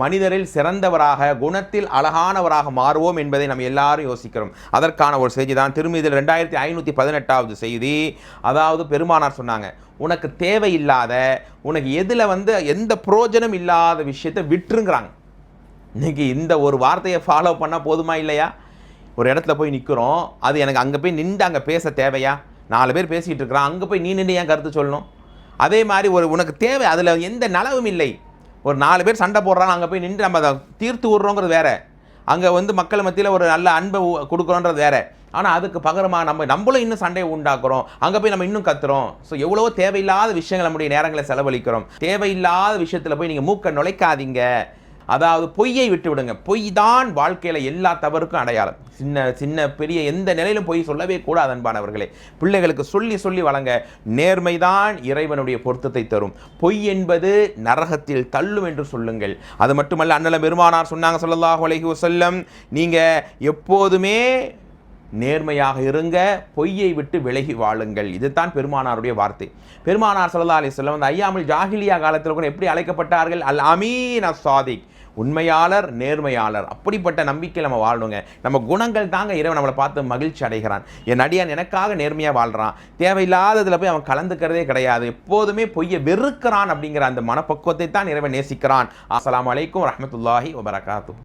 மனிதரில் சிறந்தவராக, குணத்தில் அழகானவராக மாறுவோம் என்பதை நம்ம எல்லாரும் யோசிக்கிறோம். அதற்கான ஒரு செய்தி தான் திருமீதில் 2518வது செய்தி. அதாவது பெருமானார் சொன்னாங்க, உனக்கு தேவையில்லாத, உனக்கு எதில் எந்த பிரயோஜனம் இல்லாத விஷயத்தை விட்டுருங்கிறாங்க. இன்னைக்கு இந்த ஒரு வார்த்தையை ஃபாலோ பண்ணால் போதுமா இல்லையா? ஒரு இடத்துல போய் நிற்கிறோம், அது எனக்கு அங்கே போய் நின்று அங்கே பேச தேவையா? 4 பேர் பேசிகிட்டு இருக்கிறான், அங்கே போய் நீ நின்று ஏன் கருத்து சொல்லணும்? அதே மாதிரி உனக்கு தேவை, அதில் எந்த நலவும் இல்லை. ஒரு 4 பேர் சண்டை போடுறாங்க, அங்கே போய் நின்று நம்ம அதை தீர்த்து விடுறோங்கிறது வேற, அங்கே மக்கள் மத்தியில் ஒரு நல்ல அன்பை கொடுக்குறோன்றது வேற. ஆனால் அதுக்கு பகரமாக நம்மளும் இன்னும் சண்டையை உண்டாக்குறோம், அங்கே போய் நம்ம இன்னும் கத்துறோம். ஸோ எவ்வளவோ தேவையில்லாத விஷயங்கள் நம்முடைய நேரங்களை செலவழிக்கிறோம். தேவையில்லாத விஷயத்தில் போய் நீங்கள் மூக்க நுழைக்காதீங்க. அதாவது பொய்யை விட்டு விடுங்க. பொய் தான் வாழ்க்கையில் எல்லா தவறுக்கும் அடையாளம். சின்ன பெரிய எந்த நிலையிலும் பொய் சொல்லவே கூடாது அன்பானவர்களே. பிள்ளைகளுக்கு சொல்லி சொல்லி வழங்க. நேர்மைதான் இறைவனுடைய பொருத்தத்தை தரும், பொய் என்பது நரகத்தில் தள்ளும் என்று சொல்லுங்கள். அது மட்டுமல்ல, அண்ணல பெருமானார் சொன்னாங்க ஸல்லல்லாஹு அலைஹி வஸல்லம், நீங்கள் எப்போதுமே நேர்மையாக இருங்க, பொய்யை விட்டு விலகி வாழுங்கள். இதுதான் பெருமானாருடைய வார்த்தை. பெருமானார் ஸல்லல்லாஹு அலைஹி வஸல்லம் ஐயாமுல் ஜாஹிலியா காலத்தில் கூட எப்படி அழைக்கப்பட்டார்கள்? அல் அமீன் அஸ்ஸாதிக், உண்மையாளர், நேர்மையாளர். அப்படிப்பட்ட நம்பிக்கை நம்ம வாழணுங்க. நம்ம குணங்கள் தாங்க இறைவன் நம்மளை பார்த்து மகிழ்ச்சி அடைகிறான். என் அடியான் எனக்காக நேர்மையாக வாழ்கிறான், தேவையில்லாததில் போய் அவன் கலந்துக்கிறதே கிடையாது, எப்போதுமே பொய்யை வெறுக்கிறான் அப்படிங்கிற அந்த மனப்பக்குவத்தை தான் இறைவன் நேசிக்கிறான். அஸ்ஸலாமு அலைக்கும் வரஹ்மத்துல்லாஹி வபரகாத்துஹு.